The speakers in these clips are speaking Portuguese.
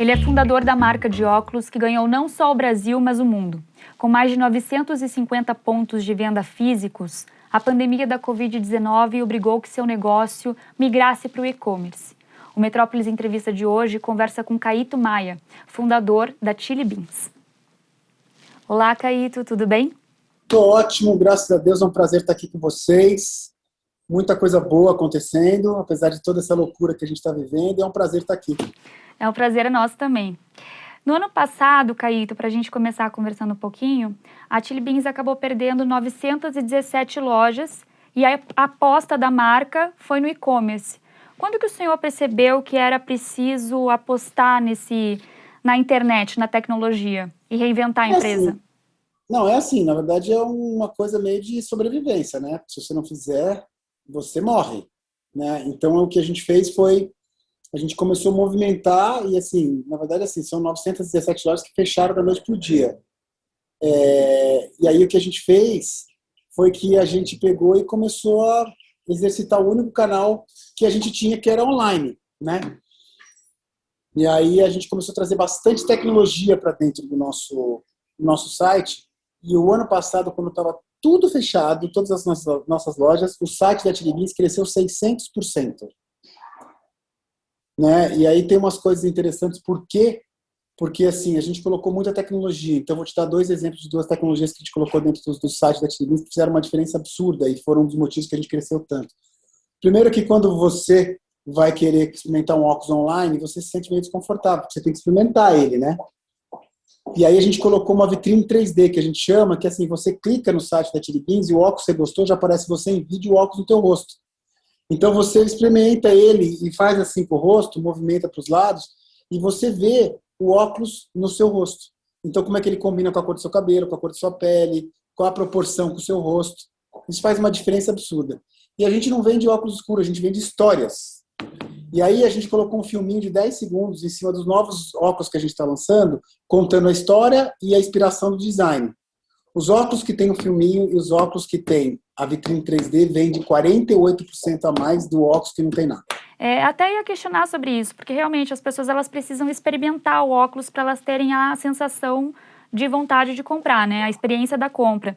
Ele é fundador da marca de óculos que ganhou não só o Brasil, mas o mundo. Com mais de 950 pontos de venda físicos, a pandemia da Covid-19 obrigou que seu negócio migrasse para o e-commerce. O Metrópolis Entrevista de hoje conversa com Caíto Maia, fundador da Chili Beans. Olá, Caíto, tudo bem? Estou ótimo, graças a Deus, é um prazer estar aqui com vocês. Muita coisa boa acontecendo, apesar de toda essa loucura que a gente está vivendo, é um prazer estar aqui. É um prazer nosso também. No ano passado, Caíto, para a gente começar conversando um pouquinho, a Chili Beans acabou perdendo 917 lojas e a aposta da marca foi no e-commerce. Quando que o senhor percebeu que era preciso apostar na internet, na tecnologia e reinventar a empresa? Assim, não, é assim, na verdade é uma coisa meio de sobrevivência, né? Se você não fizer, você morre, né? Então o que a gente fez foi, a gente começou a movimentar e assim, na verdade assim, são 917 lojas que fecharam da noite para o dia. E aí o que a gente fez foi que a gente pegou e começou a exercitar o único canal que a gente tinha, que era online, né? E aí a gente começou a trazer bastante tecnologia para dentro do nosso site. E o ano passado, quando estava tudo fechado, todas as nossas lojas, o site da Chili Beans cresceu 600%. Né? E aí tem umas coisas interessantes. Por quê? Porque assim, a gente colocou muita tecnologia. Então, vou te dar dois exemplos de duas tecnologias que a gente colocou dentro do site da Chili Beans que fizeram uma diferença absurda e foram um dos motivos que a gente cresceu tanto. Primeiro que quando você vai querer experimentar um óculos online, você se sente meio desconfortável, porque você tem que experimentar ele, né? E aí a gente colocou uma vitrine 3D, que a gente chama, que assim, você clica no site da Chili Beans e o óculos que você gostou, já aparece você em vídeo e o óculos no teu rosto. Então você experimenta ele e faz assim com o rosto, movimenta para os lados, e você vê o óculos no seu rosto. Então como é que ele combina com a cor do seu cabelo, com a cor da sua pele, qual a proporção com o seu rosto. Isso faz uma diferença absurda. E a gente não vende óculos escuros, a gente vende histórias. E aí a gente colocou um filminho de 10 segundos em cima dos novos óculos que a gente está lançando, contando a história e a inspiração do design. Os óculos que tem o filminho e os óculos que tem a vitrine 3D vendem 48% a mais do óculos que não tem nada. Até ia questionar sobre isso, porque realmente as pessoas elas precisam experimentar o óculos para elas terem a sensação de vontade de comprar, né? A experiência da compra.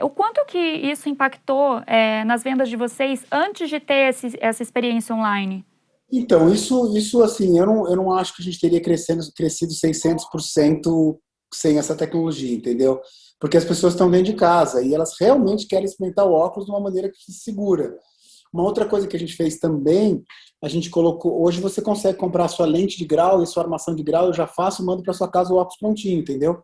O quanto que isso impactou nas vendas de vocês antes de ter essa experiência online? Então, isso assim, eu não acho que a gente teria crescido 600% sem essa tecnologia, entendeu? Porque as pessoas estão dentro de casa e elas realmente querem experimentar o óculos de uma maneira que se segura. Uma outra coisa que a gente fez também, a gente colocou, hoje você consegue comprar a sua lente de grau e sua armação de grau, eu já faço, mando para sua casa o óculos prontinho, entendeu?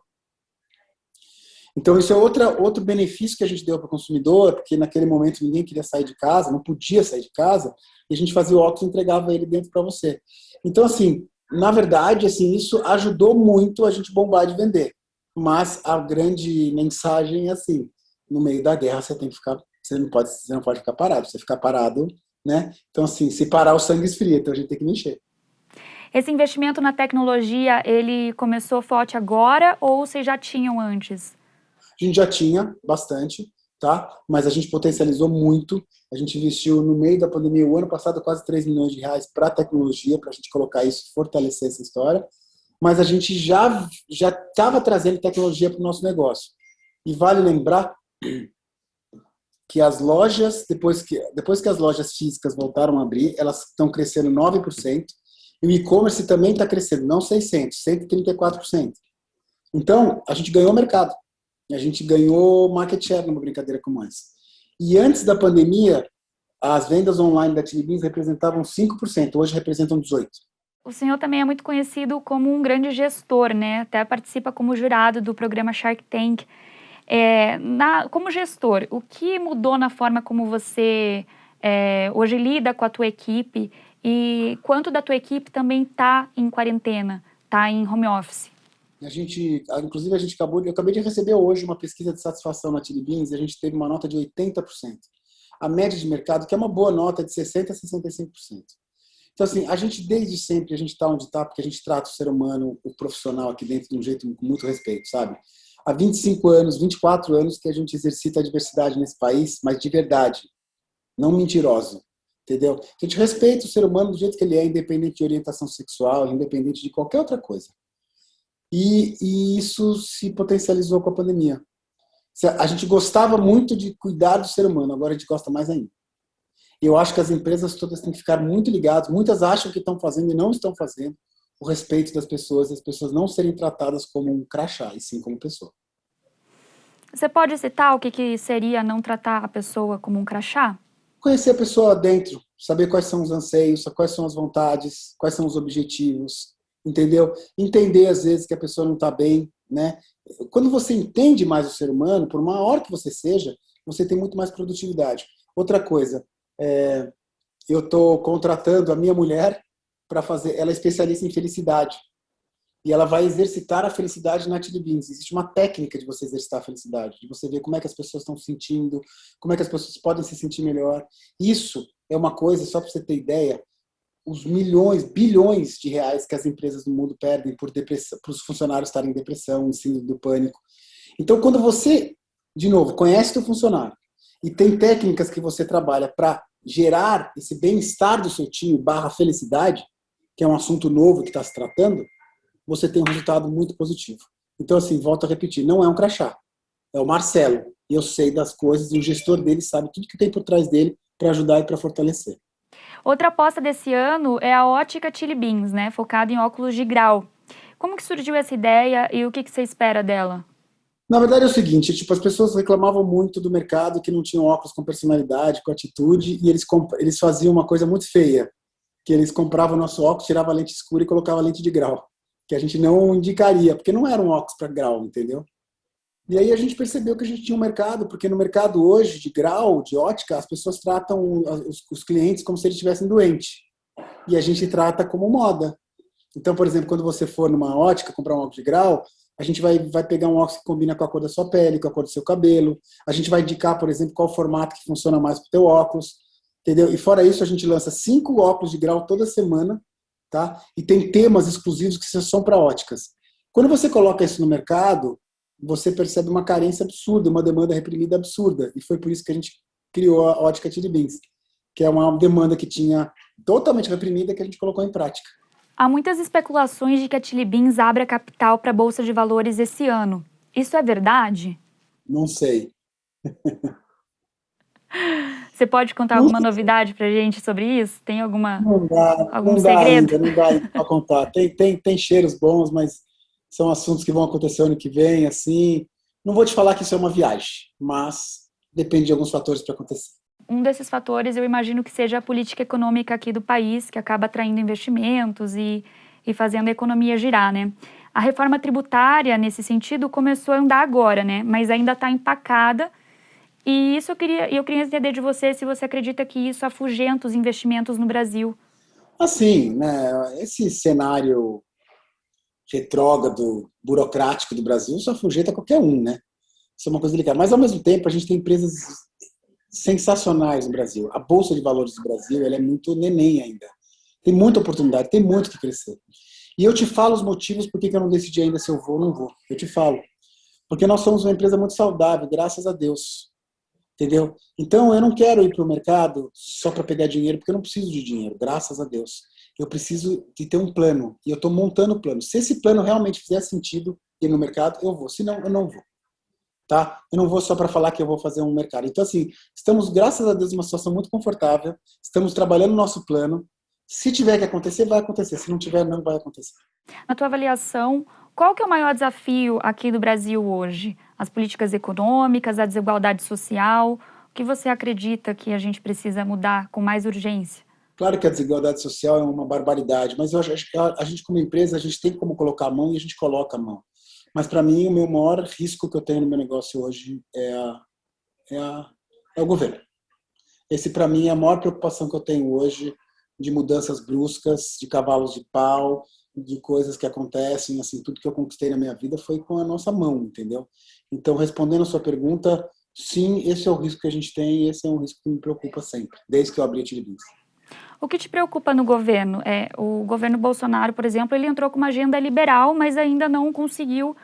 Então, isso é outro benefício que a gente deu para o consumidor, porque naquele momento ninguém queria sair de casa, não podia sair de casa, e a gente fazia o óculos e entregava ele dentro para você. Então, assim, na verdade, assim, isso ajudou muito a gente bombar de vender. Mas a grande mensagem é assim, no meio da guerra você tem que ficar, você não pode ficar parado, você ficar parado, né? Então, assim, se parar o sangue esfria, então a gente tem que mexer. Esse investimento na tecnologia, ele começou forte agora ou vocês já tinham antes? A gente já tinha bastante, tá? Mas a gente potencializou muito. A gente investiu no meio da pandemia, o ano passado, quase 3 milhões de reais para a tecnologia, para a gente colocar isso, fortalecer essa história. Mas a gente já estava trazendo tecnologia para o nosso negócio. E vale lembrar que as lojas, depois que as lojas físicas voltaram a abrir, elas estão crescendo 9%. E o e-commerce também está crescendo, não 600%, 134%. Então, a gente ganhou mercado. A gente ganhou market share numa brincadeira como essa. E antes da pandemia, as vendas online da Chili Beans representavam 5%, hoje representam 18%. O senhor também é muito conhecido como um grande gestor, né? Até participa como jurado do programa Shark Tank. Como gestor, o que mudou na forma como você hoje lida com a tua equipe e quanto da tua equipe também está em quarentena, está em home office? Inclusive, eu acabei de receber hoje uma pesquisa de satisfação na Chili Beans e a gente teve uma nota de 80%. A média de mercado, que é uma boa nota, é de 60% a 65%. Então, assim, desde sempre, a gente está onde está, porque a gente trata o ser humano, o profissional aqui dentro de um jeito com muito respeito, sabe? Há 25 anos, 24 anos que a gente exercita a diversidade nesse país, mas de verdade, não mentirosa, entendeu? A gente respeita o ser humano do jeito que ele é, independente de orientação sexual, independente de qualquer outra coisa. E isso se potencializou com a pandemia. A gente gostava muito de cuidar do ser humano, agora a gente gosta mais ainda. Eu acho que as empresas todas têm que ficar muito ligadas, muitas acham que estão fazendo e não estão fazendo o respeito das pessoas, as pessoas não serem tratadas como um crachá, e sim como pessoa. Você pode citar o que seria não tratar a pessoa como um crachá? Conhecer a pessoa dentro, saber quais são os anseios, quais são as vontades, quais são os objetivos, entendeu? Entender às vezes que a pessoa não está bem, né? Quando você entende mais o ser humano, por maior que você seja, você tem muito mais produtividade. Outra coisa, eu estou contratando a minha mulher para fazer, ela é especialista em felicidade. E ela vai exercitar a felicidade na Chili Beans. Existe uma técnica de você exercitar a felicidade, de você ver como é que as pessoas estão se sentindo, como é que as pessoas podem se sentir melhor. Isso é uma coisa, só para você ter ideia, os milhões, bilhões de reais que as empresas do mundo perdem por depressão, para os funcionários estarem em depressão, em síndrome do pânico. Então, quando você, de novo, conhece o funcionário e tem técnicas que você trabalha para gerar esse bem-estar do seu time barra felicidade, que é um assunto novo que está se tratando, você tem um resultado muito positivo. Então, assim, volto a repetir, não é um crachá, é o Marcelo. E eu sei das coisas e o gestor dele sabe tudo que tem por trás dele para ajudar e para fortalecer. Outra aposta desse ano é a ótica Chili Beans, né? Focada em óculos de grau. Como que surgiu essa ideia e o que você espera dela? Na verdade é o seguinte, tipo, as pessoas reclamavam muito do mercado que não tinham óculos com personalidade, com atitude, e eles faziam uma coisa muito feia, que eles compravam o nosso óculos, tiravam a lente escura e colocavam a lente de grau, que a gente não indicaria, porque não era um óculos para grau, entendeu? E aí a gente percebeu que a gente tinha um mercado, porque no mercado hoje de grau, de ótica, as pessoas tratam os clientes como se eles estivessem doentes. E a gente trata como moda. Então, por exemplo, quando você for numa ótica comprar um óculos de grau, a gente vai pegar um óculos que combina com a cor da sua pele, com a cor do seu cabelo. A gente vai indicar, por exemplo, qual formato que funciona mais para o teu óculos. Entendeu? E fora isso, a gente lança 5 óculos de grau toda semana, tá? E tem temas exclusivos que são para óticas. Quando você coloca isso no mercado, você percebe uma carência absurda, uma demanda reprimida absurda. E foi por isso que a gente criou a Ótica Chili Beans, que é uma demanda que tinha totalmente reprimida que a gente colocou em prática. Há muitas especulações de que a Chili Beans abre a capital para a Bolsa de Valores esse ano. Isso é verdade? Não sei. Você pode contar Não alguma sei. novidade para a gente sobre isso? Tem algum Não dá segredo? ainda, não dá ainda para contar. Tem cheiros bons, mas são assuntos que vão acontecer ano que vem, assim. Não vou te falar que isso é uma viagem, mas depende de alguns fatores para acontecer. Um desses fatores eu imagino que seja a política econômica aqui do país, que acaba atraindo investimentos e fazendo a economia girar, né? A reforma tributária, nesse sentido, começou a andar agora, né? Mas ainda está empacada. E isso eu queria entender de você se você acredita que isso afugenta os investimentos no Brasil. Assim, né, esse cenário retrógrado, burocrático do Brasil só afugenta qualquer um, né? Isso é uma coisa delicada. Mas, ao mesmo tempo, a gente tem empresas sensacionais no Brasil. A Bolsa de Valores do Brasil ela é muito neném ainda. Tem muita oportunidade, tem muito que crescer. E eu te falo os motivos por que eu não decidi ainda se eu vou ou não vou. Eu te falo. Porque nós somos uma empresa muito saudável, graças a Deus. Entendeu? Então, eu não quero ir para o mercado só para pegar dinheiro, porque eu não preciso de dinheiro, graças a Deus. Eu preciso de ter um plano. E eu estou montando o plano. Se esse plano realmente fizer sentido ir no mercado, eu vou. Se não, eu não vou. Tá? Eu não vou só para falar que eu vou fazer um mercado. Então, assim, estamos, graças a Deus, numa situação muito confortável. Estamos trabalhando o nosso plano. Se tiver que acontecer, vai acontecer. Se não tiver, não vai acontecer. Na tua avaliação, qual que é o maior desafio aqui do Brasil hoje? As políticas econômicas, a desigualdade social? O que você acredita que a gente precisa mudar com mais urgência? Claro que a desigualdade social é uma barbaridade, mas eu acho que a gente, como empresa, a gente tem como colocar a mão e a gente coloca a mão. Mas, para mim, o meu maior risco que eu tenho no meu negócio hoje é o governo. Esse, para mim, é a maior preocupação que eu tenho hoje de mudanças bruscas, de cavalos de pau, de coisas que acontecem, assim, tudo que eu conquistei na minha vida foi com a nossa mão, entendeu? Então, respondendo a sua pergunta, sim, esse é o risco que a gente tem e esse é um risco que me preocupa sempre, desde que eu abri a Chili Beans. O que te preocupa no governo? O governo Bolsonaro, por exemplo, ele entrou com uma agenda liberal, mas ainda não conseguiu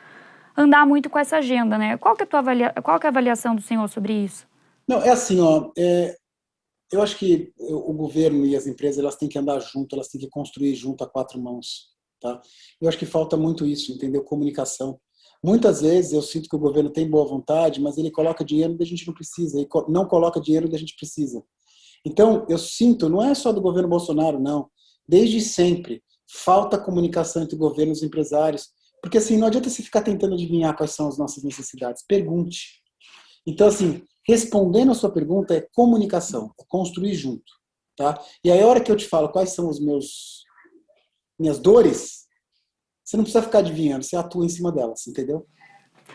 andar muito com essa agenda, né? Qual que é a avaliação do senhor sobre isso? Não, é assim, ó, Eu acho que o governo e as empresas elas têm que andar junto, elas têm que construir junto a quatro mãos, tá? Eu acho que falta muito isso, entendeu? Comunicação. Muitas vezes eu sinto que o governo tem boa vontade, mas ele coloca dinheiro onde a gente não precisa, e não coloca dinheiro onde a gente precisa. Então, eu sinto, não é só do governo Bolsonaro, não. Desde sempre, falta comunicação entre governos e empresários. Porque assim, não adianta você ficar tentando adivinhar quais são as nossas necessidades. Pergunte. Então, assim, respondendo a sua pergunta é comunicação, é construir junto. Tá? E aí, a hora que eu te falo quais são os minhas dores, você não precisa ficar adivinhando, você atua em cima delas, entendeu?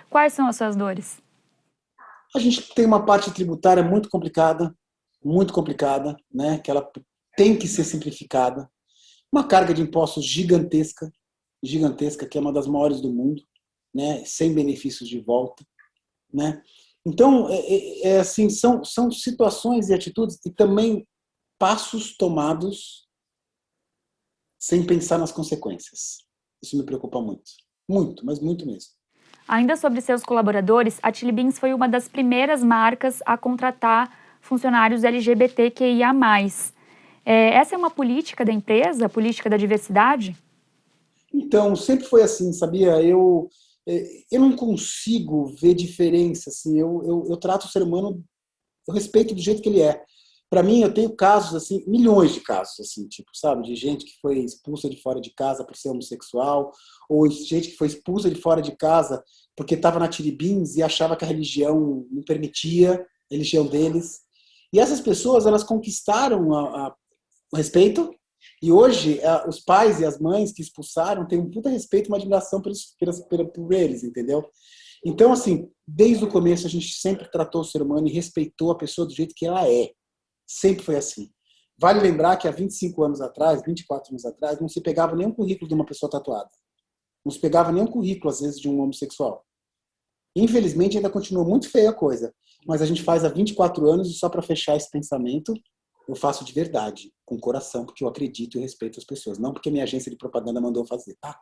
Quais são as suas dores? A gente tem uma parte tributária muito complicada, né? Que ela tem que ser simplificada. Uma carga de impostos gigantesca, gigantesca, que é uma das maiores do mundo, né? Sem benefícios de volta, né? Então, assim, são situações e atitudes e também passos tomados sem pensar nas consequências. Isso me preocupa muito. Muito, mas muito mesmo. Ainda sobre seus colaboradores, a Chili Beans foi uma das primeiras marcas a contratar funcionários LGBTQIA+. Essa é uma política da empresa, política da diversidade? Então, sempre foi assim, sabia? Eu não consigo ver diferença. Assim, eu trato o ser humano, eu respeito do jeito que ele é. Para mim, eu tenho casos, assim, milhões de casos, assim, tipo, sabe? De gente que foi expulsa de fora de casa por ser homossexual, ou gente que foi expulsa de fora de casa porque estava na Tiribins e achava que a religião não permitia, a religião deles. E essas pessoas, elas conquistaram o respeito. E hoje, os pais e as mães que expulsaram têm um puta respeito e uma admiração por eles, entendeu? Então, assim, desde o começo a gente sempre tratou o ser humano e respeitou a pessoa do jeito que ela é. Sempre foi assim. Vale lembrar que há 25 anos atrás, 24 anos atrás, não se pegava nenhum currículo de uma pessoa tatuada. Não se pegava nenhum currículo, às vezes, de um homossexual. Infelizmente, ainda continua muito feia a coisa. Mas a gente faz há 24 anos e só para fechar esse pensamento, eu faço de verdade, com o coração, porque eu acredito e respeito as pessoas. Não porque minha agência de propaganda mandou fazer, tá?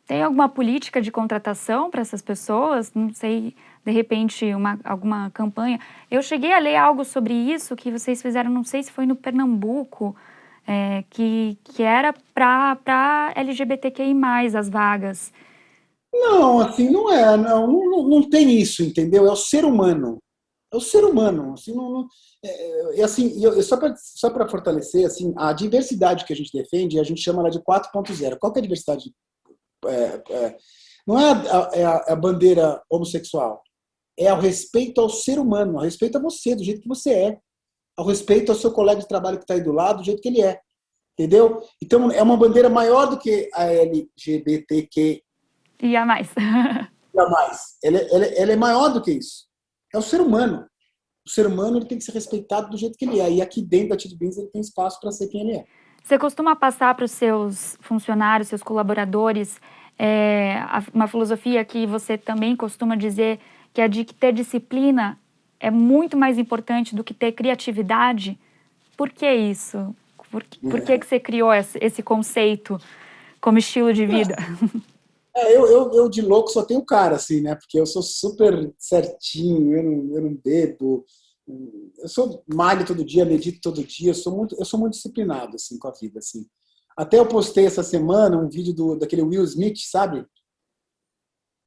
Tem alguma política de contratação para essas pessoas? Não sei, de repente, alguma campanha. Eu cheguei a ler algo sobre isso que vocês fizeram, não sei se foi no Pernambuco, que era para LGBTQI+, as vagas. Não, assim, não é. Não tem isso, entendeu? É o ser humano. É o ser humano. Assim, assim, só para fortalecer, assim, a diversidade que a gente defende, a gente chama ela de 4.0. Qual que é a diversidade? Não é a bandeira homossexual. É ao respeito ao ser humano, ao respeito a você, do jeito que você é. Ao respeito ao seu colega de trabalho que está aí do lado, do jeito que ele é. Entendeu? Então, é uma bandeira maior do que a LGBTQ. E a mais. Ela é maior do que isso. É o ser humano. O ser humano ele tem que ser respeitado do jeito que ele é. E aqui dentro da Tidbins ele tem espaço para ser quem ele é. Você costuma passar para os seus funcionários, seus colaboradores, uma filosofia que você também costuma dizer, que é de que ter disciplina é muito mais importante do que ter criatividade? Por que isso? Por que você criou esse conceito como estilo de vida? Eu de louco só tenho cara, assim, né? Porque eu sou super certinho, eu não bebo, eu sou malho todo dia, medito todo dia, eu sou muito disciplinado, assim, com a vida, assim. Até eu postei essa semana um vídeo daquele Will Smith, sabe?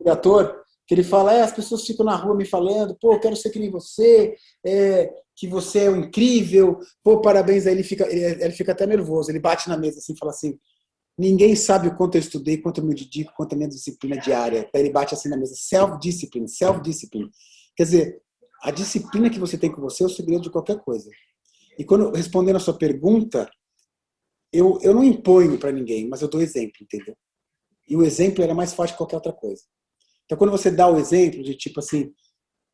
O ator, que ele fala, as pessoas ficam na rua me falando, pô, eu quero ser que nem você, que você é um incrível, pô, parabéns. Aí ele fica até nervoso, ele bate na mesa assim, fala assim, ninguém sabe o quanto eu estudei, quanto eu me dedico, quanto a minha disciplina diária. Aí ele bate assim na mesa, self-discipline, self-discipline. Quer dizer, a disciplina que você tem com você é o segredo de qualquer coisa. E quando respondendo a sua pergunta, eu não imponho para ninguém, mas eu dou exemplo, entendeu? E o exemplo é mais forte que qualquer outra coisa. Então, quando você dá o exemplo de tipo assim,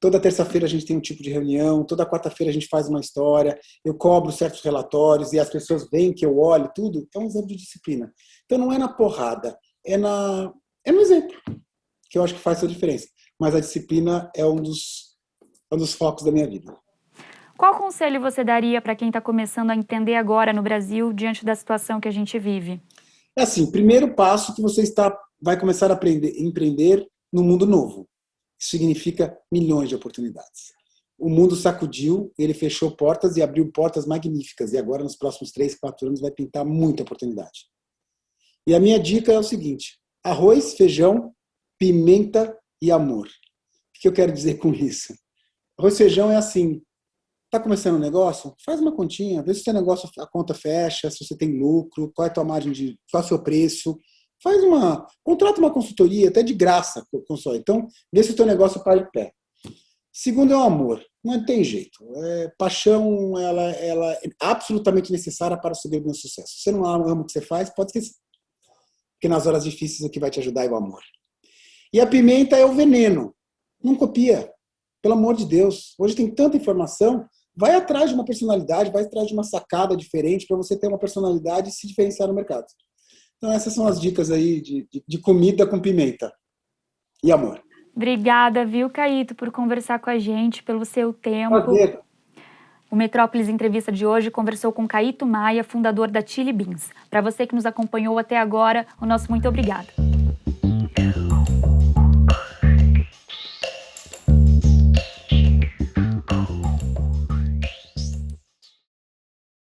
toda terça-feira a gente tem um tipo de reunião, toda quarta-feira a gente faz uma história, eu cobro certos relatórios e as pessoas veem que eu olho tudo, é um exemplo de disciplina. Então não é na porrada, é no exemplo, que eu acho que faz a diferença. Mas a disciplina é um dos focos da minha vida. Qual conselho você daria para quem está começando a entender agora no Brasil, diante da situação que a gente vive? É assim, primeiro passo que você vai começar a empreender no mundo novo. Isso significa milhões de oportunidades. o mundo sacudiu, ele fechou portas e abriu portas magníficas. E agora, nos próximos 3, 4 anos, vai pintar muita oportunidade. E a minha dica é o seguinte: arroz, feijão, pimenta e amor. O que eu quero dizer com isso? Arroz e feijão é assim: está começando um negócio? Faz uma continha, vê se o seu negócio, a conta fecha, se você tem lucro, qual é a tua margem qual é o seu preço. Contrata uma consultoria, até de graça, consultoria. Então, vê se o teu negócio para de pé. Segundo é o amor. Não tem jeito. Paixão, ela é absolutamente necessária para o segredo do sucesso. Se você não ama o que você faz, pode esquecer. Porque nas horas difíceis o que vai te ajudar é o amor. E a pimenta é o veneno. Não copia. Pelo amor de Deus. Hoje tem tanta informação. Vai atrás de uma personalidade, vai atrás de uma sacada diferente para você ter uma personalidade e se diferenciar no mercado. Então essas são as dicas aí de comida com pimenta. E amor. Obrigada, viu, Caíto, por conversar com a gente, pelo seu tempo. Prazer. O Metrópolis Entrevista de hoje conversou com Caíto Maia, fundador da Chili Beans. Para você que nos acompanhou até agora, o nosso muito obrigado.